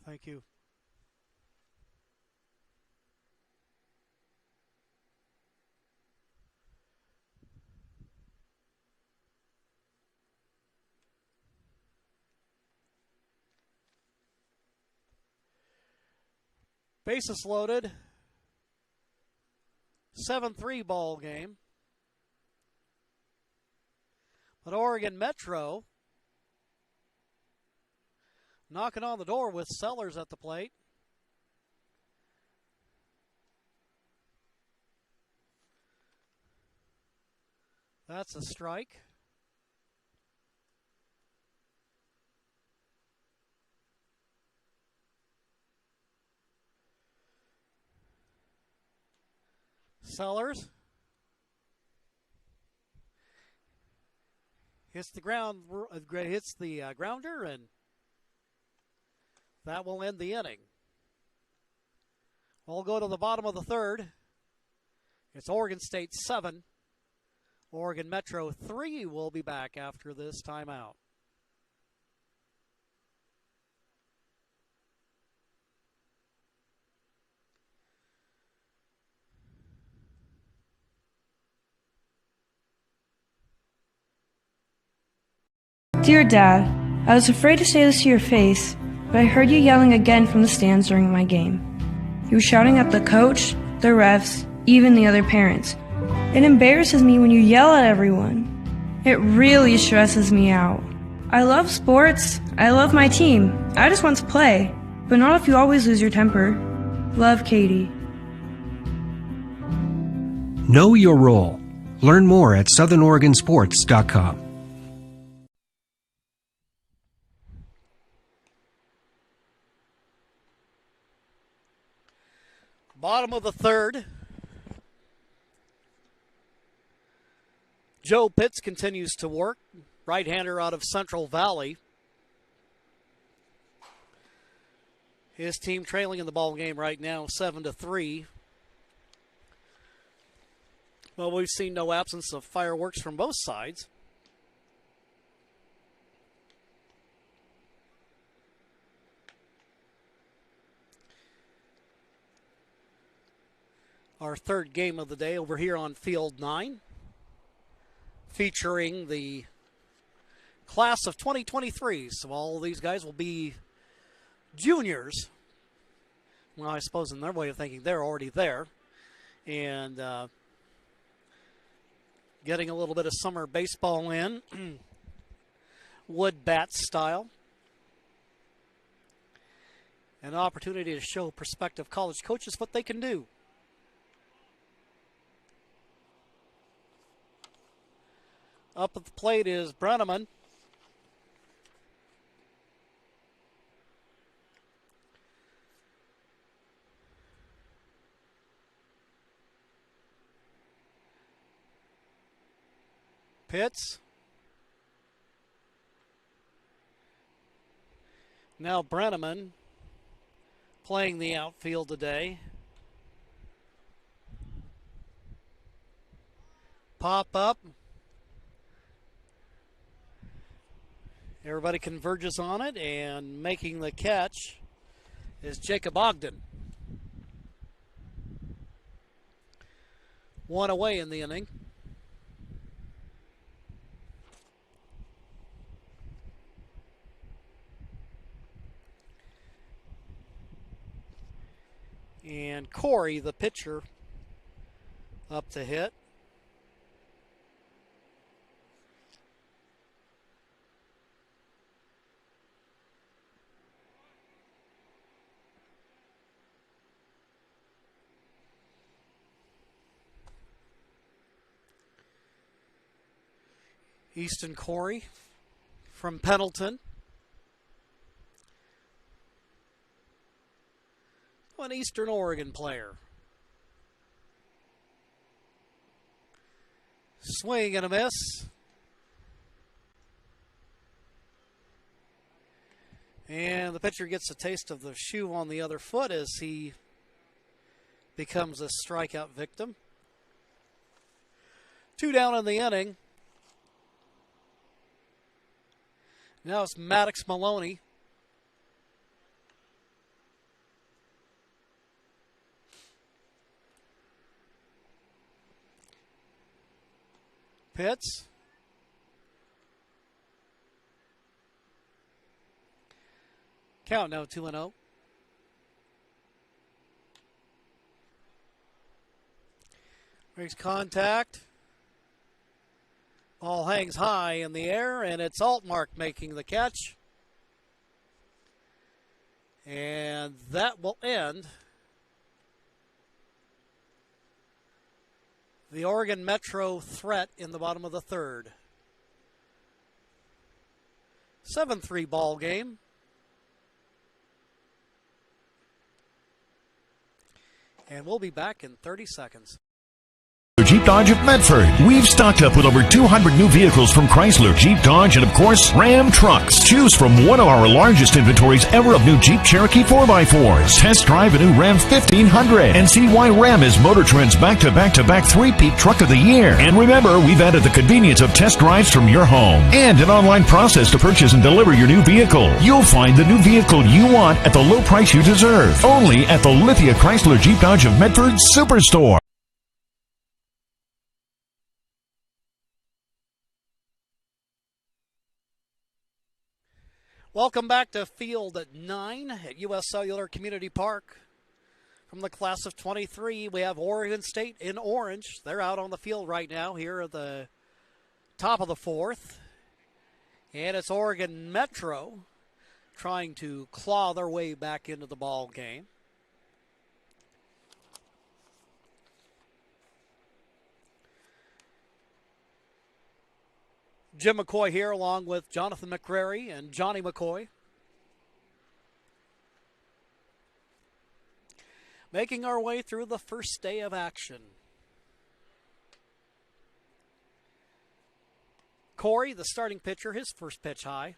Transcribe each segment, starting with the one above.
Thank you. Bases loaded. 7-3 ball game. But Oregon Metro knocking on the door with Sellers at the plate. That's a strike. Sellers hits the grounder, and that will end the inning. We'll go to the bottom of the third. It's Oregon State 7, Oregon Metro 3. Will be back after this timeout. Dear Dad, I was afraid to say this to your face, but I heard you yelling again from the stands during my game. You were shouting at the coach, the refs, even the other parents. It embarrasses me when you yell at everyone. It really stresses me out. I love sports. I love my team. I just want to play, but not if you always lose your temper. Love, Katie. Know your role. Learn more at SouthernOregonSports.com. Bottom of the third. Joe Pitts continues to work. Right-hander out of Central Valley. His team trailing in the ball game right now, 7-3. Well, we've seen no absence of fireworks from both sides. Our third game of the day over here on Field 9, featuring the class of 2023. So all of these guys will be juniors. Well, I suppose in their way of thinking, they're already there. And getting a little bit of summer baseball in, wood bat style. An opportunity to show prospective college coaches what they can do. Up at the plate is Brenneman. Pitts. Now Brenneman playing the outfield today. Pop up. Everybody converges on it, and making the catch is Jacob Ogden. One away in the inning. And Corey, the pitcher, up to hit. Easton Corey from Pendleton. An Eastern Oregon player. Swing and a miss. And the pitcher gets a taste of the shoe on the other foot as he becomes a strikeout victim. 2 down in the inning. Now it's Maddox Maloney. hits. Count now 2-0. Makes contact. Ball hangs high in the air, and it's Altmark making the catch. And that will end the Oregon Metro threat in the bottom of the third. 7-3 ball game. And we'll be back in 30 seconds. Jeep Dodge of Medford. We've stocked up with over 200 new vehicles from Chrysler, Jeep Dodge, and of course, Ram trucks. Choose from one of our largest inventories ever of new Jeep Cherokee 4x4s. Test drive a new Ram 1500 and see why Ram is Motor Trend's back-to-back-to-back three-peat truck of the year. And remember, we've added the convenience of test drives from your home and an online process to purchase and deliver your new vehicle. You'll find the new vehicle you want at the low price you deserve. Only at the Lithia Chrysler Jeep Dodge of Medford Superstore. Welcome back to Field at 9 at U.S. Cellular Community Park. From the class of 23, we have Oregon State in orange. They're out on the field right now here at the top of the fourth. And it's Oregon Metro trying to claw their way back into the ball game. Jim McCoy here along with Jonathan McCrary and Johnny McCoy. Making our way through the first day of action. Corey, the starting pitcher, his first pitch high.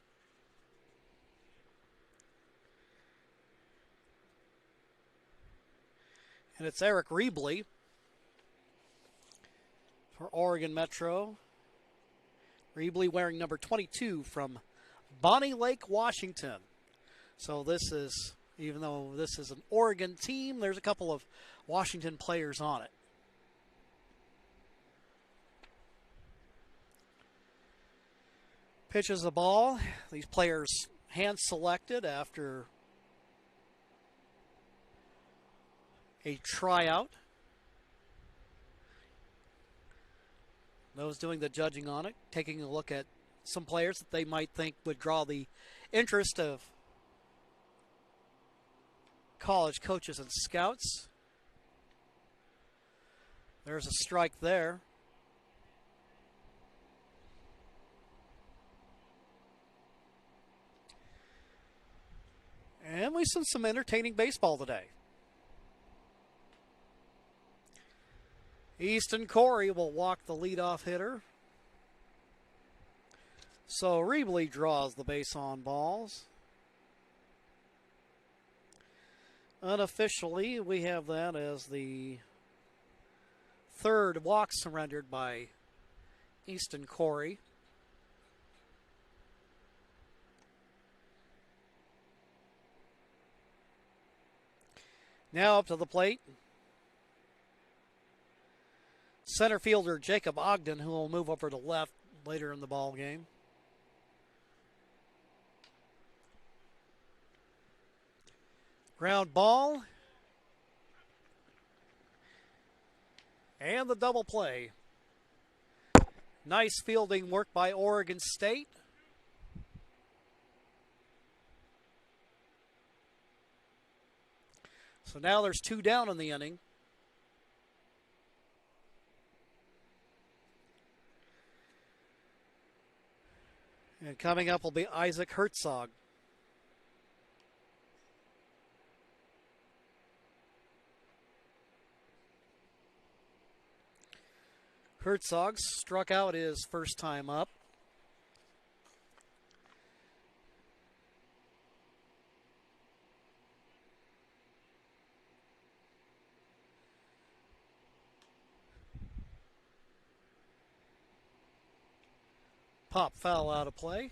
And it's Eric Rebley for Oregon Metro. Rebley wearing number 22 from Bonnie Lake, Washington. So this is, even though this is an Oregon team, there's a couple of Washington players on it. Pitches the ball. These players hand selected after a tryout. Those doing the judging on it, taking a look at some players that they might think would draw the interest of college coaches and scouts. There's a strike there. And we've seen some entertaining baseball today. Easton Corey will walk the leadoff hitter. So Rebley draws the base on balls. Unofficially, we have that as the third walk surrendered by Easton Corey. Now up to the plate, center fielder Jacob Ogden, who will move over to left later in the ball game. Ground ball. And the double play. Nice fielding work by Oregon State. So now there's two down in the inning. And coming up will be Isaac Herzog. Herzog struck out his first time up. Pop foul out of play.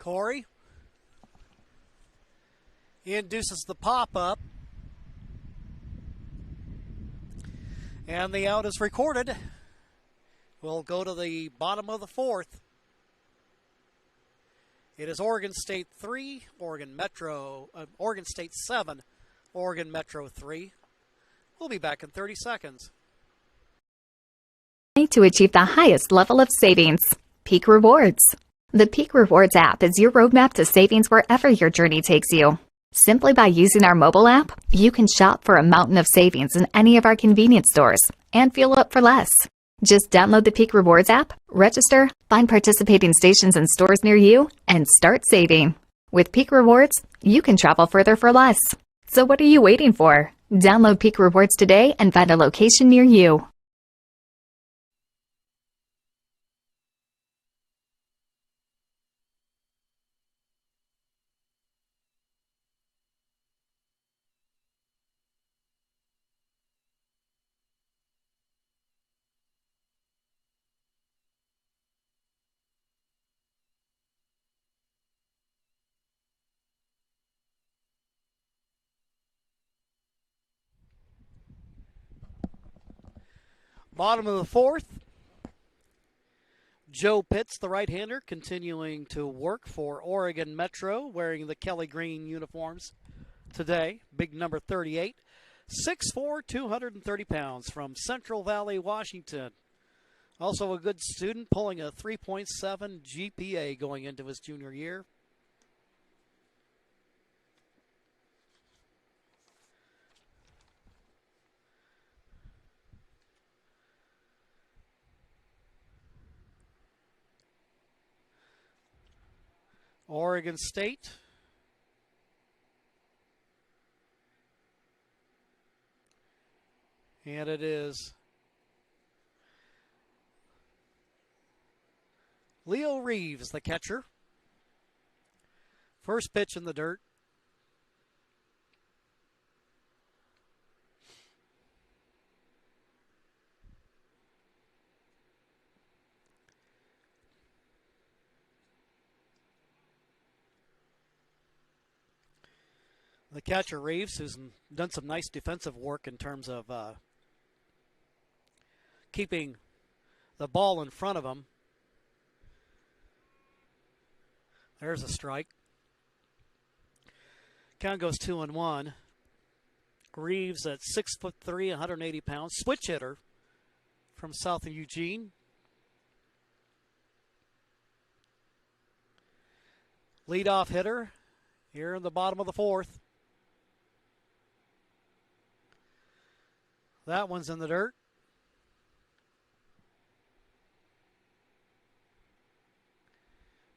Corey induces the pop-up. And the out is recorded. We'll go to the bottom of the fourth. It is Oregon State 3, Oregon State 7, Oregon Metro 3. We'll be back in 30 seconds. To achieve the highest level of savings. Peak Rewards. The Peak Rewards app is your roadmap to savings wherever your journey takes you. Simply by using our mobile app, you can shop for a mountain of savings in any of our convenience stores and fuel up for less. Just download the Peak Rewards app, register, find participating stations and stores near you, and start saving. With Peak Rewards, you can travel further for less. So what are you waiting for? Download Peak Rewards today and find a location near you. Bottom of the fourth. Joe Pitts, the right-hander, continuing to work for Oregon Metro, wearing the Kelly Green uniforms today. Big number 38. 6'4", 230 pounds from Central Valley, Washington. Also a good student, pulling a 3.7 GPA going into his junior year. Oregon State. And it is Leo Reeves, the catcher. First pitch in the dirt. The catcher, Reeves, who's done some nice defensive work in terms of keeping the ball in front of him. There's a strike. Count goes 2-1. Reeves at 6'3", 180 pounds, switch hitter from south of Eugene. Leadoff hitter here in the bottom of the fourth. That one's in the dirt.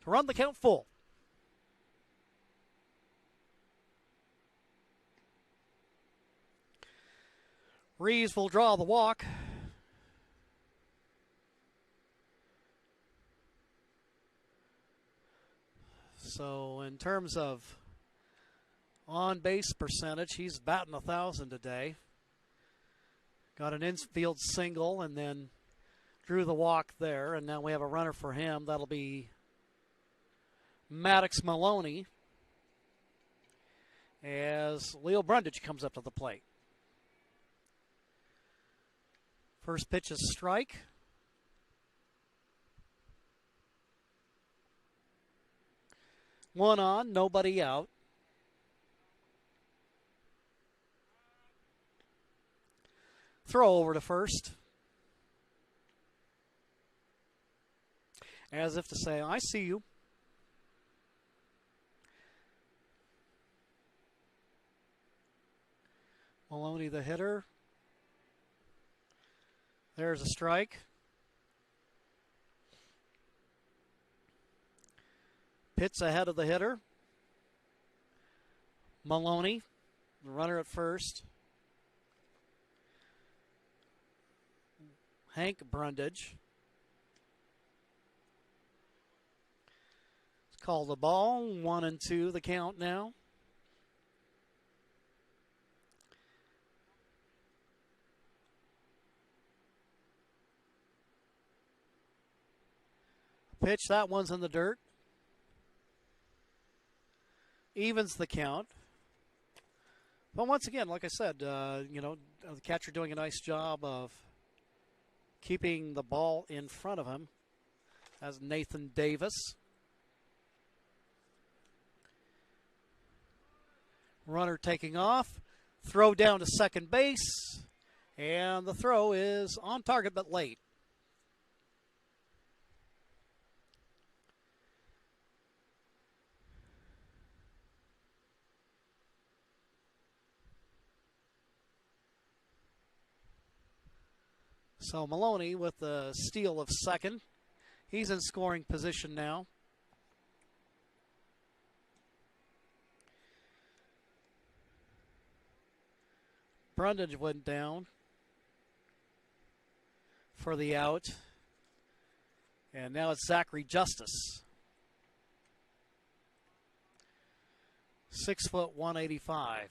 To run the count full. Reeves will draw the walk. So in terms of on-base percentage, he's batting 1,000 today. Got an infield single and then drew the walk there. And now we have a runner for him. That'll be Maddox Maloney as Leo Brundage comes up to the plate. First pitch is strike. One on, nobody out. Throw over to first. As if to say, I see you. Maloney, the hitter. There's a strike. Pitts ahead of the hitter. Maloney, the runner at first. Hank Brundage. Let's call the ball. 1-2 the count now. Pitch, that one's in the dirt. evens the count. But once again, like I said, the catcher doing a nice job of keeping the ball in front of him as Nathan Davis. Runner taking off. Throw down to second base. And the throw is on target but late. So Maloney with the steal of second. He's in scoring position now. Brundage went down for the out. And now it's Zachary Justice. 6 foot 185.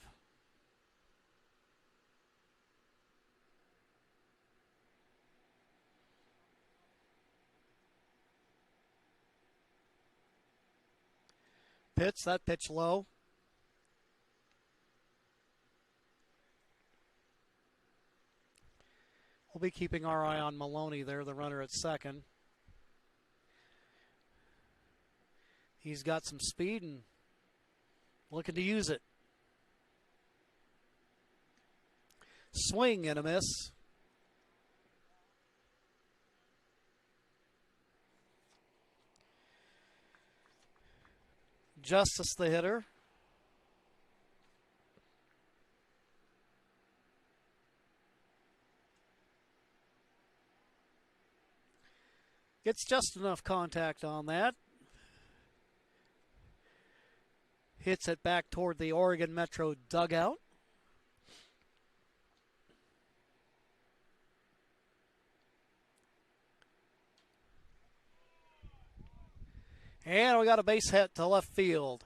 That pitch low. We'll be keeping our eye on Maloney there, the runner at second. He's got some speed and looking to use it. Swing and a miss. Justice the hitter. Gets just enough contact on that. Hits it back toward the Oregon Metro dugout. And we got a base hit to left field.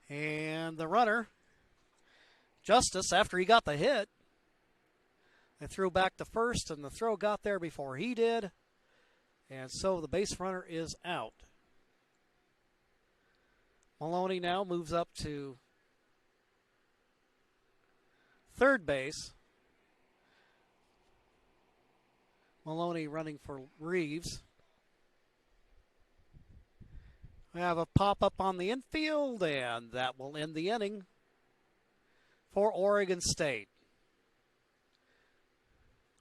And the runner, Justice, after he got the hit, they threw back to first, and the throw got there before he did. And so the base runner is out. Maloney now moves up to third base. Maloney running for Reeves. We have a pop-up on the infield, and that will end the inning for Oregon State.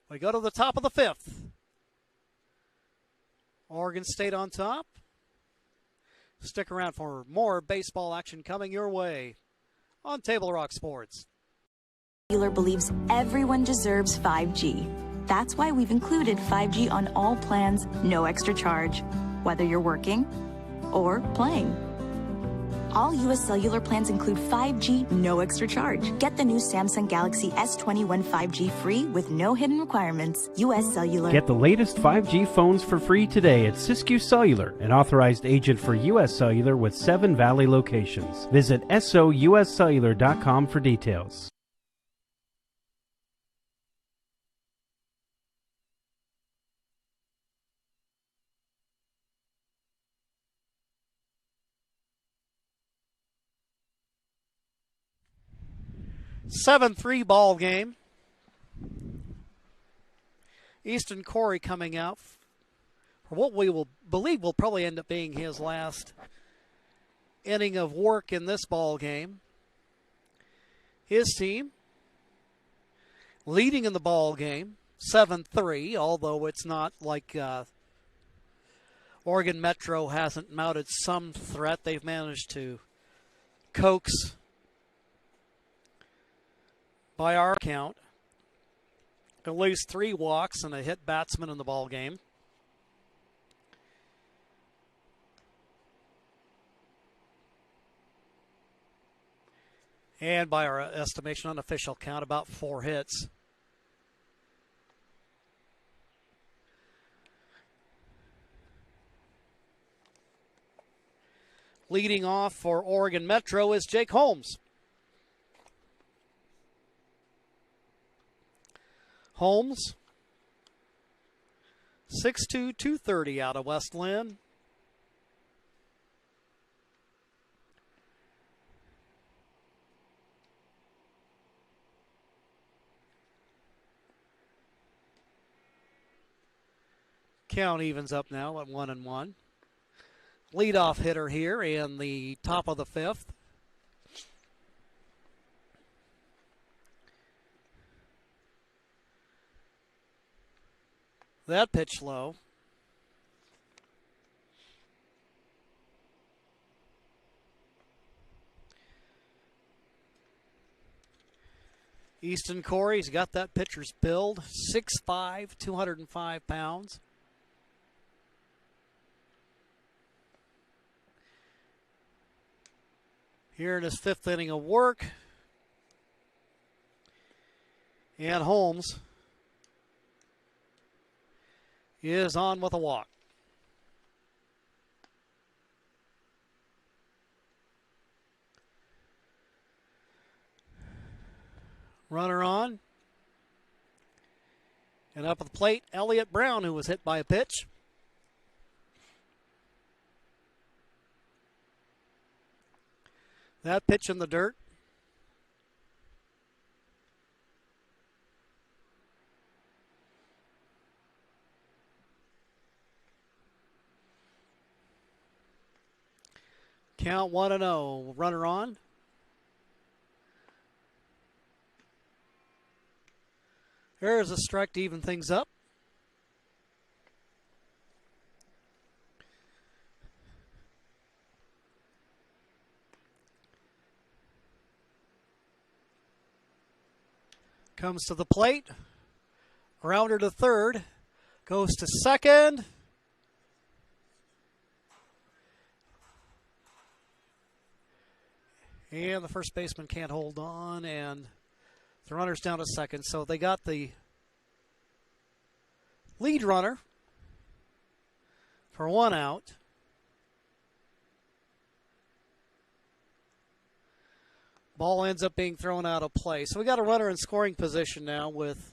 We go to the top of the fifth. Oregon State on top. Stick around for more baseball action coming your way on Table Rock Sports. Cellular believes everyone deserves 5G. That's why we've included 5G on all plans, no extra charge, whether you're working or playing. All U.S. Cellular plans include 5G, no extra charge. Get the new Samsung Galaxy S21 5G free with no hidden requirements. U.S. Cellular. Get the latest 5G phones for free today at Siskiyou Cellular, an authorized agent for U.S. Cellular with 7 Valley locations. Visit souscellular.com for details. Seven-3 ball game. Easton Corey coming out for what we will believe will probably end up being his last inning of work in this ball game. His team leading in the ball game, 7-3, although it's not like Oregon Metro hasn't mounted some threat. They've managed to coax, by our count, at least 3 walks and a hit batsman in the ball game. And by our estimation, unofficial count, about 4 hits. Leading off for Oregon Metro is Jake Holmes. Holmes 6'2", 230 out of West Lynn. Count evens up now at 1-1. Leadoff hitter here in the top of the fifth. That pitch low. Easton Corey's got that pitcher's build. 6'5", 205 pounds. Here in his fifth inning of work. And Holmes is on with a walk. Runner on. And up at the plate, Elliott Brown, who was hit by a pitch. That pitch in the dirt. Count 1-0. Runner on. There's a strike to even things up. Comes to the plate. Grounder to third. Goes to second. And the first baseman can't hold on, and the runner's down to second. So they got the lead runner for 1 out. Ball ends up being thrown out of play. So we got a runner in scoring position now with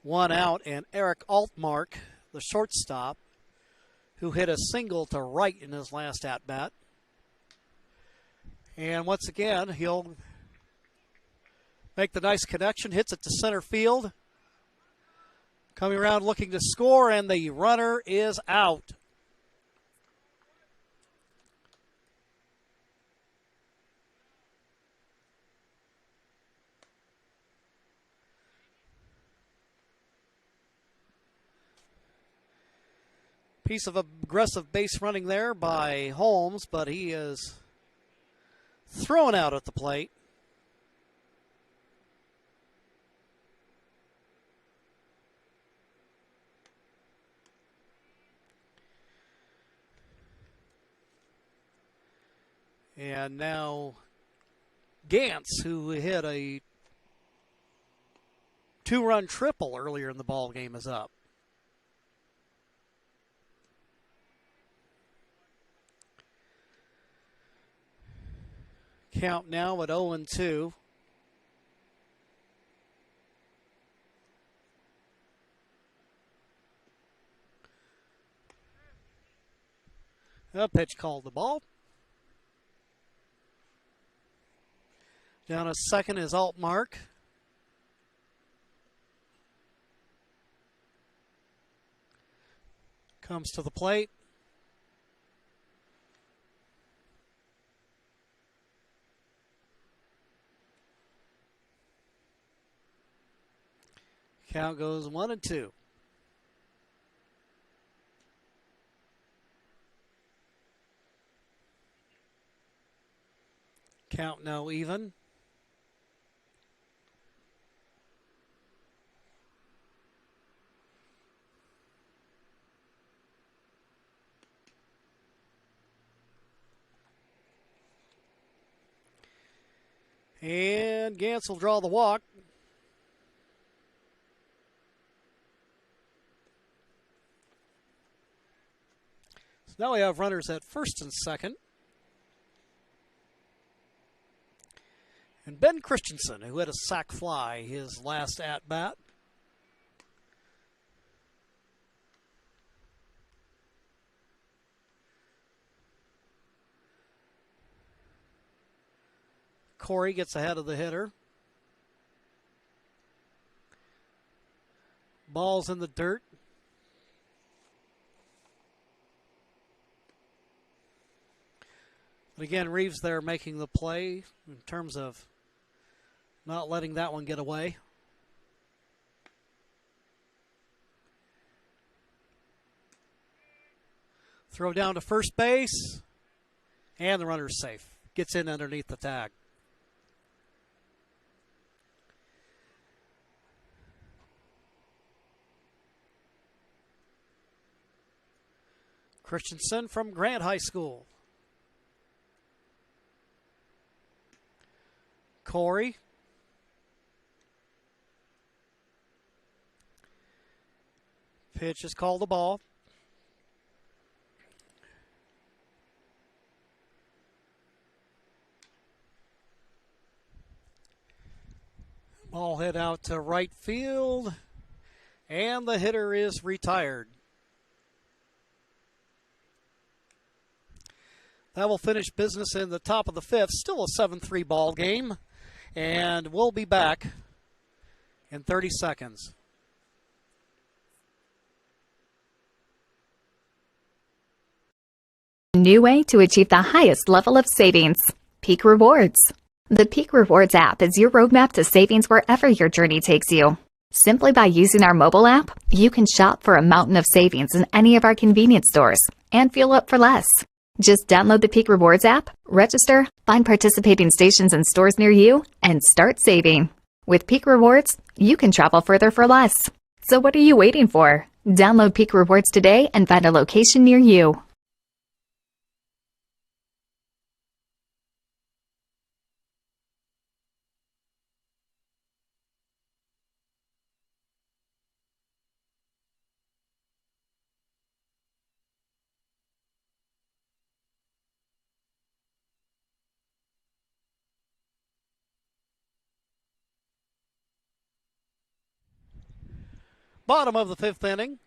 1 out, and Eric Altmark, the shortstop, who hit a single to right in his last at-bat. And once again, he'll make the nice connection, hits it to center field. Coming around looking to score, and the runner is out. Piece of aggressive base running there by Holmes, but he is thrown out at the plate. And now Gantz, who hit a 2-run triple earlier in the ball game, is up. Count now at 0-2. A pitch called the ball. Down at second is Altmark. Comes to the plate. Count goes 1-2. Count now even. And Gantz will draw the walk. So now we have runners at first and second. And Ben Christensen, who had a sac fly his last at-bat. Corey gets ahead of the hitter. Ball's in the dirt. But again, Reeves there making the play in terms of not letting that one get away. Throw down to first base. And the runner's safe. Gets in underneath the tag. Christensen from Grant High School. Corey. Pitch is called the ball. Ball hit out to right field, and the hitter is retired. That will finish business in the top of the fifth. Still a 7-3 ball game, and we'll be back in 30 seconds. New way to achieve the highest level of savings. Peak Rewards. The Peak Rewards app is your roadmap to savings wherever your journey takes you. Simply by using our mobile app, you can shop for a mountain of savings in any of our convenience stores and fuel up for less. Just download the Peak Rewards app, register, find participating stations and stores near you, and start saving. With Peak Rewards, you can travel further for less. So what are you waiting for? Download Peak Rewards today and find a location near you. Bottom of the fifth inning.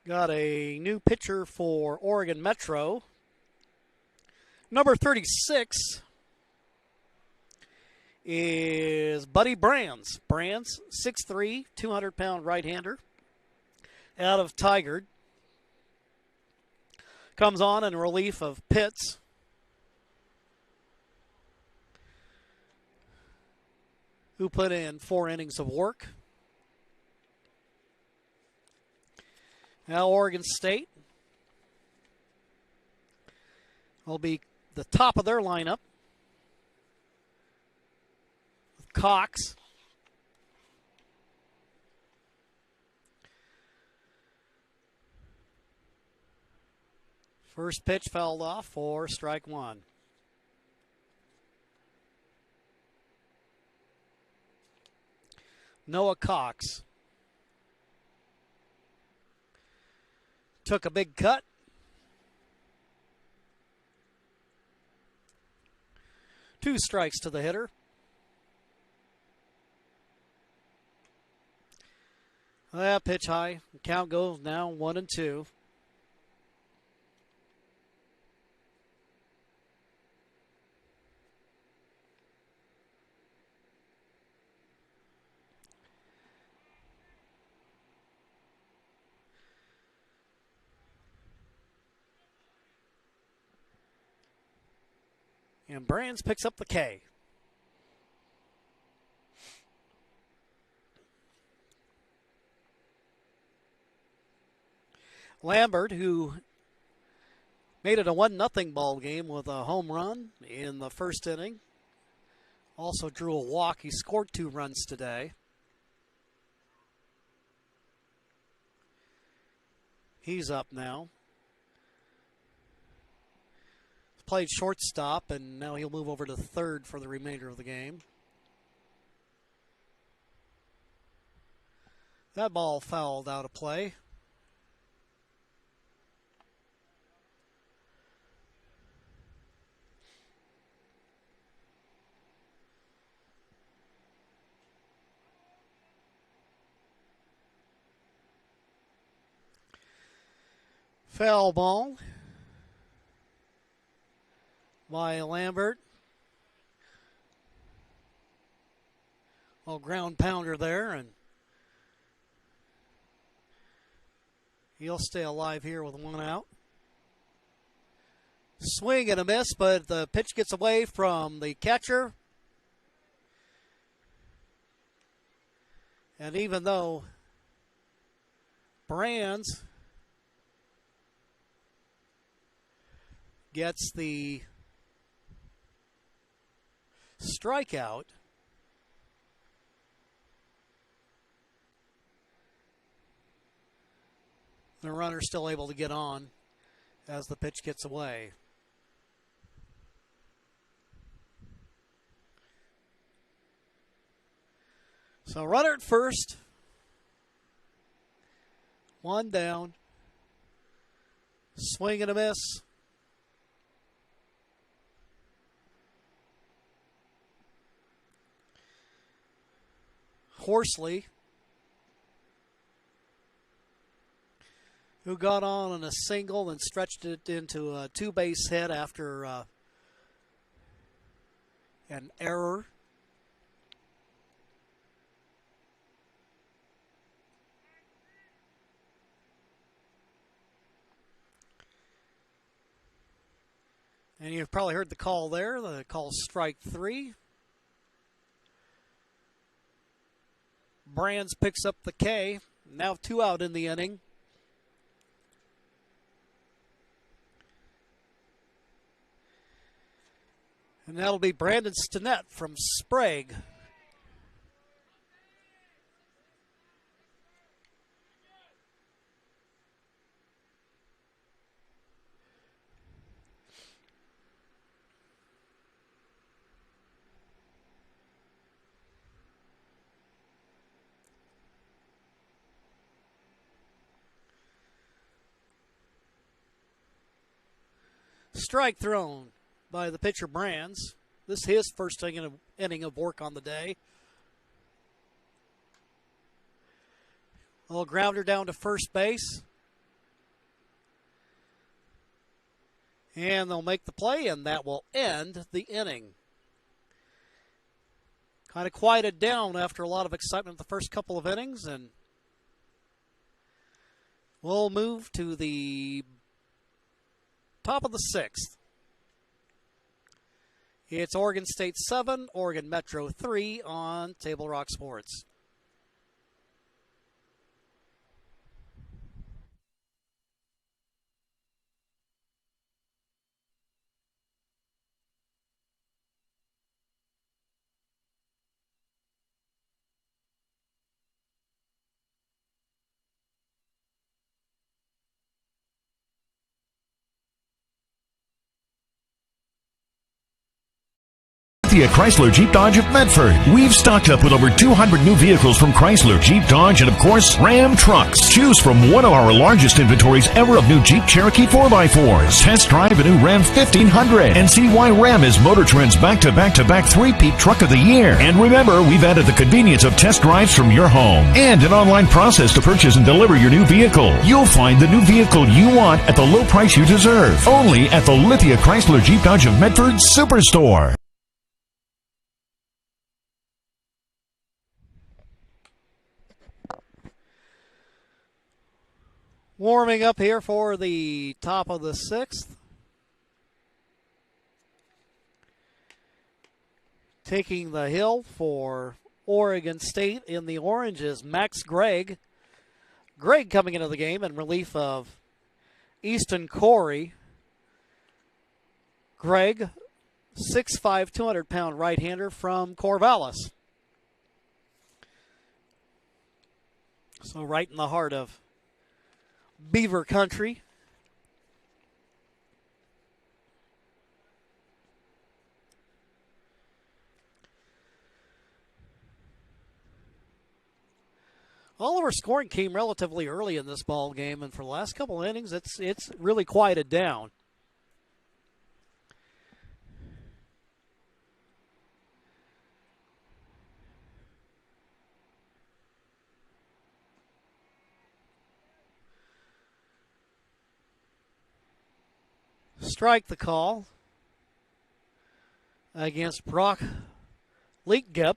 Got a new pitcher for Oregon Metro. Number 36 is Buddy Brands. Brands, 6'3", 200-pound right-hander out of Tigard. Comes on in relief of Pitts. Who put in 4 innings of work. Now Oregon State will be the top of their lineup. With Cox. First pitch fouled off for strike one. Noah Cox took a big cut. Two strikes to the hitter. That pitch high. The count goes now 1-2. And Brands picks up the K. Lambert, who made it a 1-0 ball game with a home run in the first inning, also drew a walk. He scored 2 runs today. He's up now. Played shortstop, and now he'll move over to third for the remainder of the game. That ball fouled out of play. Foul ball by Lambert. Well, ground pounder there, and he'll stay alive here with one out. Swing and a miss, but the pitch gets away from the catcher. And even though Brands gets the strikeout, the runner's still able to get on as the pitch gets away. So runner at first. One down. Swing and a miss. Horsley, who got on a single and stretched it into a two-base hit after an error. And you've probably heard the call there. The call strike three. Brands picks up the K. Now 2 out in the inning. And that'll be Brandon Stinnett from Sprague. Strike thrown by the pitcher Brands. This is his first inning of work on the day. A little grounder down to first base. And they'll make the play, and that will end the inning. Kind of quieted down after a lot of excitement the first couple of innings, and we'll move to the top of the sixth. It's Oregon State 7, Oregon Metro 3 on Table Rock Sports. Lithia Chrysler Jeep Dodge of Medford. We've stocked up with over 200 new vehicles from Chrysler, Jeep Dodge, and of course, Ram Trucks. Choose from one of our largest inventories ever of new Jeep Cherokee 4x4s. Test drive a new Ram 1500 and see why Ram is Motor Trend's back-to-back-to-back three-peat truck of the year. And remember, we've added the convenience of test drives from your home and an online process to purchase and deliver your new vehicle. You'll find the new vehicle you want at the low price you deserve. Only at the Lithia Chrysler Jeep Dodge of Medford Superstore. Warming up here for the top of the sixth. Taking the hill for Oregon State in the orange is Max Gregg. Gregg coming into the game in relief of Easton Corey. Gregg, 6'5", 200-pound right-hander from Corvallis. So right in the heart of Beaver Country. All of our scoring came relatively early in this ball game, and for the last couple of innings, it's really quieted down. strike the call against Brock Leakgip.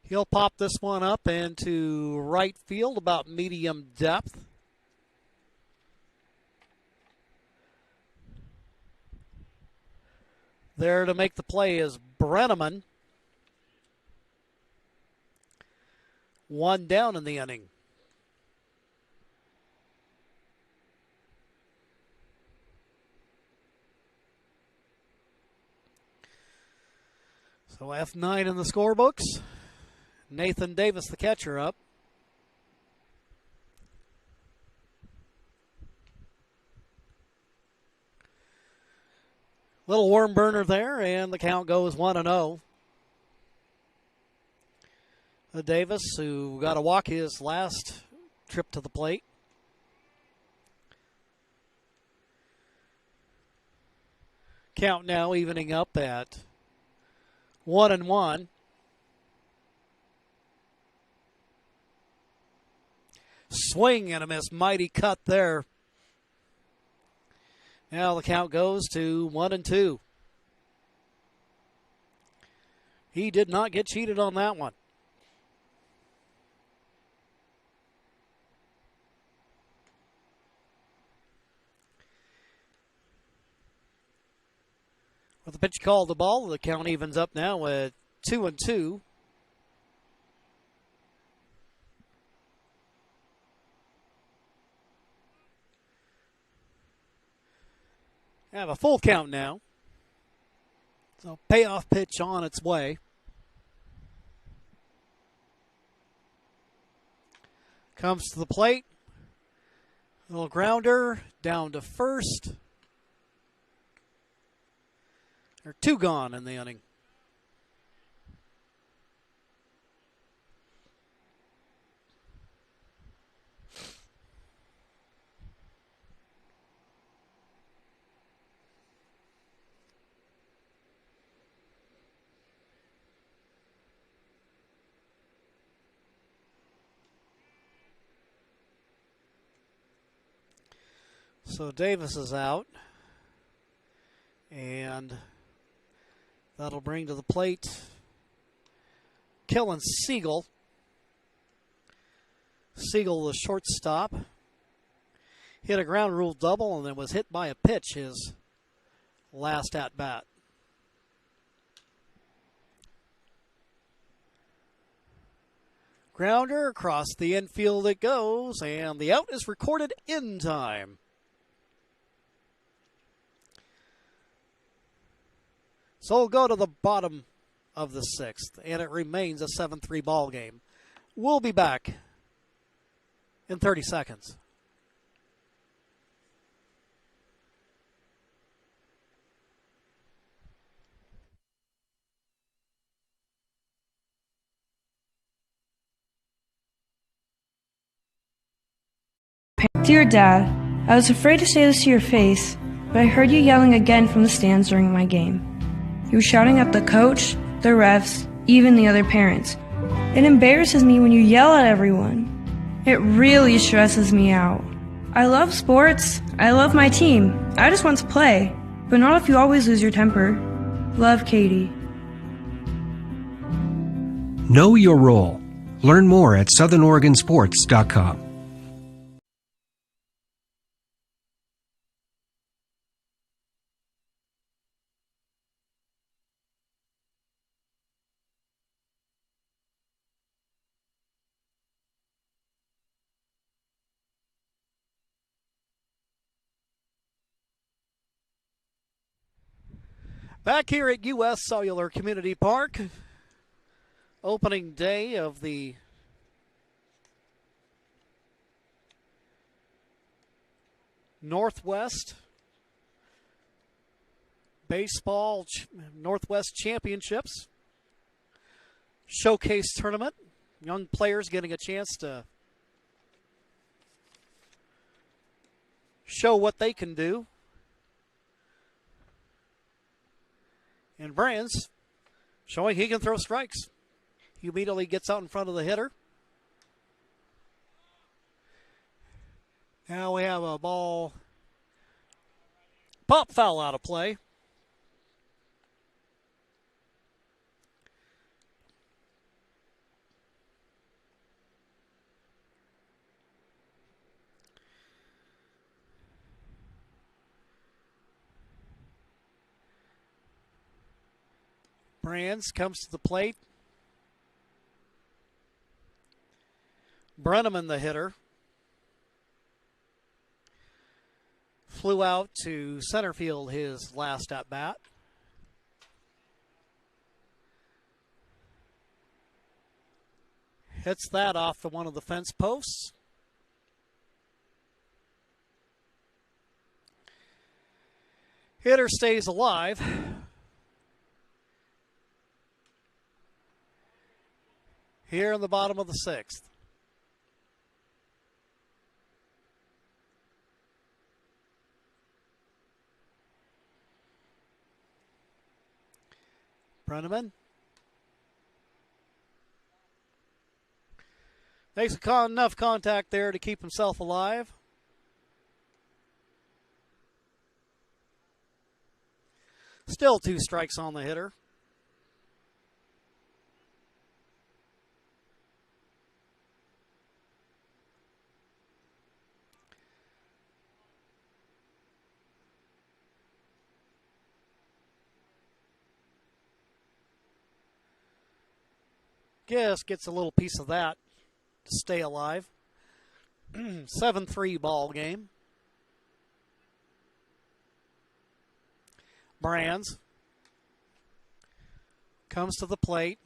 He'll pop this one up into right field, about medium depth. There to make the play is Brenneman. One down in the inning. So F9 in the scorebooks. Nathan Davis, the catcher, up. Little worm burner there, and the count goes 1-0. Davis, who got to walk his last trip to the plate. Count now evening up at 1-1. Swing and a miss, mighty cut there. Now the count goes to 1-2. He did not get cheated on that one. With the pitch called the ball, the count evens up now at 2-2. Have a full count now. So payoff pitch on its way. Comes to the plate. Little grounder down to first. There are two gone in the inning. So Davis is out, and that'll bring to the plate Kellen Siegel. Siegel, the shortstop, hit a ground rule double and then was hit by a pitch his last at bat. Grounder across the infield it goes, and the out is recorded in time. So we'll go to the bottom of the sixth, and it remains a 7-3 ball game. We'll be back in 30 seconds. Dear Dad, I was afraid to say this to your face, but I heard you yelling again from the stands during my game. You were shouting at the coach, the refs, even the other parents. It embarrasses me when you yell at everyone. It really stresses me out. I love sports. I love my team. I just want to play, but not if you always lose your temper. Love, Katie. Know your role. Learn more at southernoregonsports.com. Back here at U.S. Cellular Community Park, opening day of the Northwest Baseball Northwest Championships Showcase Tournament. Young players getting a chance to show what they can do. And Brands showing he can throw strikes. He immediately gets out in front of the hitter. Now we have a ball. Pop foul out of play. Brands comes to the plate. Brenneman, the hitter, flew out to center field his last at bat. Hits that off to one of the fence posts. Hitter stays alive. Here in the bottom of the sixth. Brenneman makes enough contact there to keep himself alive. Still 2 strikes on the hitter. Guess gets a little piece of that to stay alive. 7-3 ball game. Brands comes to the plate.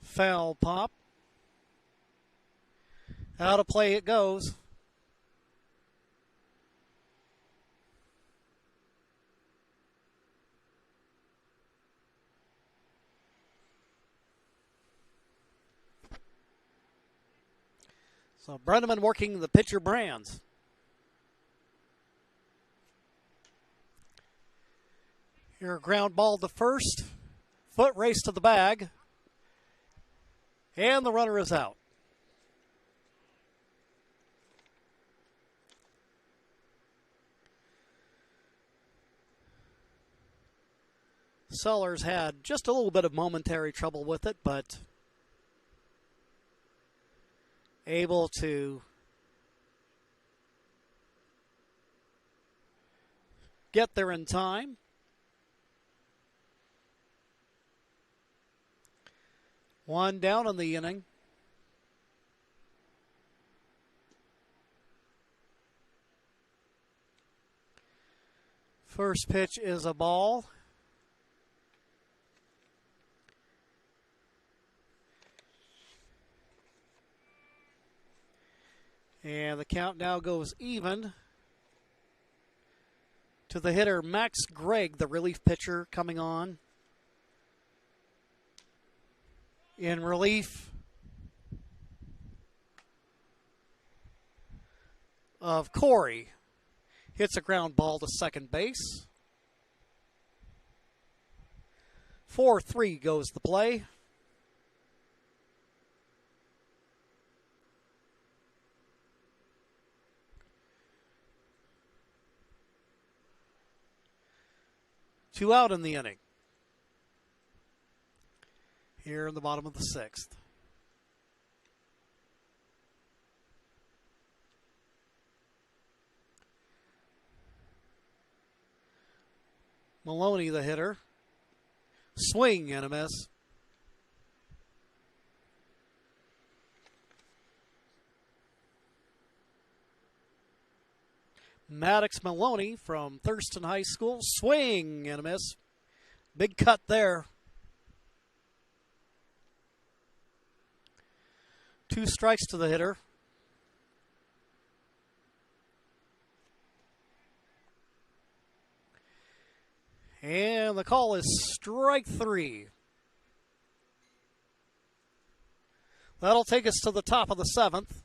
Foul pop. Out of play it goes. So Brenneman working the pitcher Brands. Here, a ground ball to first. Foot race to the bag. And the runner is out. Sellers had just a little bit of momentary trouble with it, but able to get there in time. One down in the inning. First pitch is a ball. And the count now goes even to the hitter, Max Gregg, the relief pitcher, coming on. In relief of Corey. Hits a ground ball to second base. 4-3 goes the play. Two out in the inning. Here in the bottom of the sixth. Maloney, the hitter. Swing and a miss. Maddox Maloney from Thurston High School. Swing and a miss. Big cut there. 2 strikes to the hitter. And the call is strike 3. That'll take us to the top of the 7th.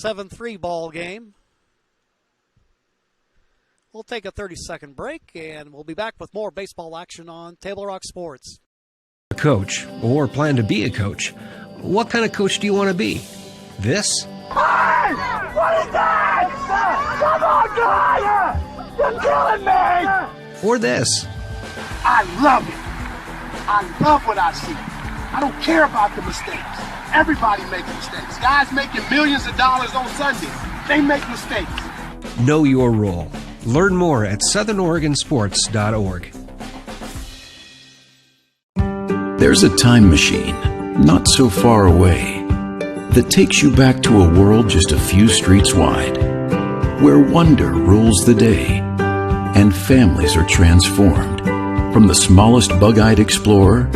7-3 ball game. We'll take a 30-second break, and we'll be back with more baseball action on Table Rock Sports. a coach or plan to be a coach, what kind of coach do you want to be? This? Hey! What is that? Come on, guy! You're killing me! Or this? I love it. I love what I see. I don't care about the mistakes. Everybody makes mistakes. Guys making millions of dollars on Sunday, they make mistakes. Know your role. Learn more at southernoregonsports.org. There's a time machine, not so far away, that takes you back to a world just a few streets wide, where wonder rules the day, and families are transformed, from the smallest bug-eyed explorer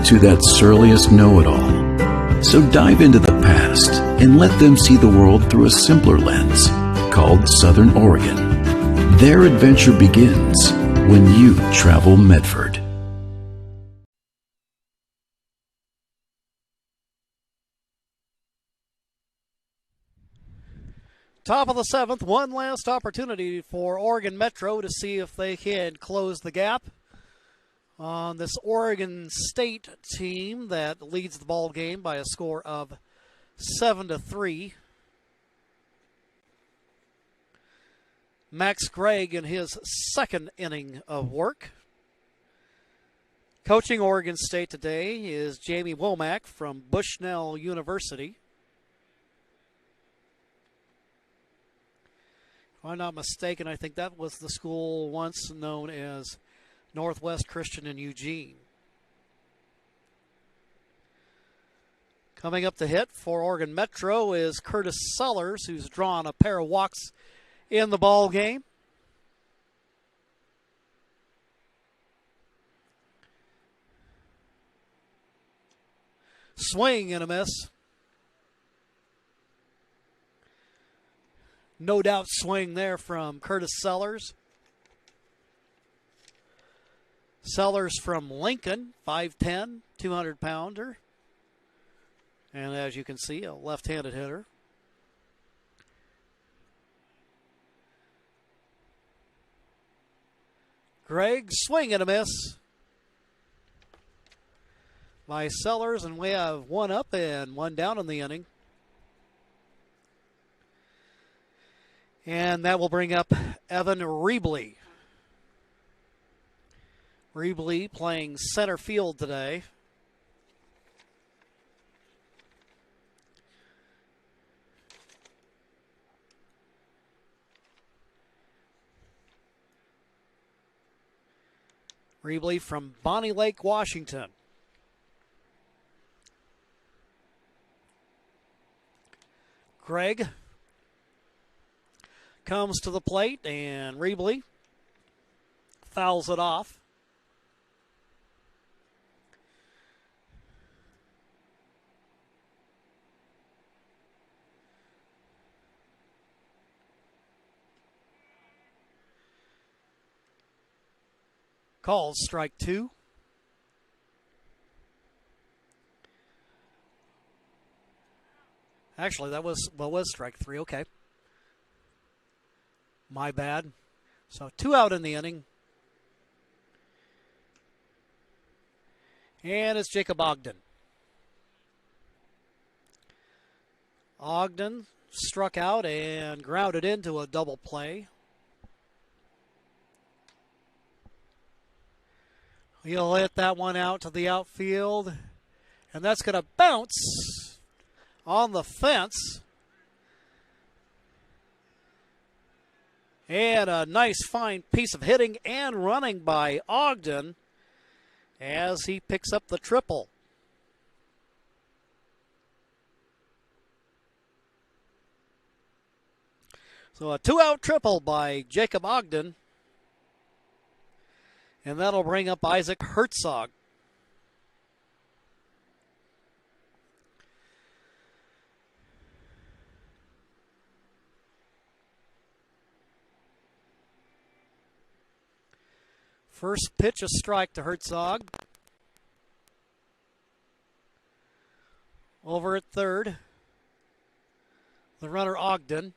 to that surliest know-it-all. So dive into the past and let them see the world through a simpler lens called Southern Oregon. Their adventure begins when you travel Medford. Top of the 7th, one last opportunity for Oregon Metro to see if they can close the gap on this Oregon State team that leads the ball game by a score of 7-3. Max Gregg in his second inning of work. Coaching Oregon State today is Jamie Womack from Bushnell University. If I'm not mistaken, I think that was the school once known as Northwest Christian in Eugene. Coming up to hit for Oregon Metro is Curtis Sellers, who's drawn a pair of walks in the ball game. Swing and a miss. No doubt swing there from Curtis Sellers. Sellers from Lincoln, 5'10", 200-pounder. And as you can see, a left-handed hitter. Gregg, swing and a miss by Sellers, and we have one up and one down in the inning. And that will bring up Evan Rebley. Rebley playing center field today. Rebley from Bonnie Lake, Washington. Gregg comes to the plate, and Rebley fouls it off. Calls strike two. Actually, that was strike three. Okay. My bad. So 2 out in the inning. And it's Jacob Ogden. Ogden struck out and grounded into a double play. He'll hit that one out to the outfield, and that's going to bounce on the fence. And a nice fine piece of hitting and running by Ogden as he picks up the triple. So a 2-out triple by Jacob Ogden. And that'll bring up Isaac Herzog. First pitch, a strike to Herzog. Over at third, the runner Ogden.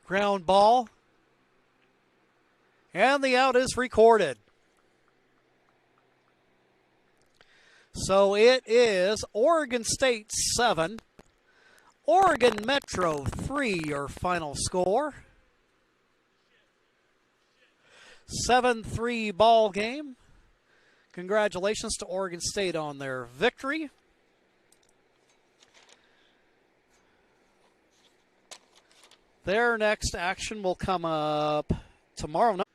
Ground ball. And the out is recorded. So it is Oregon State 7, Oregon Metro 3, your final score. 7-3 ball game. Congratulations to Oregon State on their victory. Their next action will come up tomorrow night.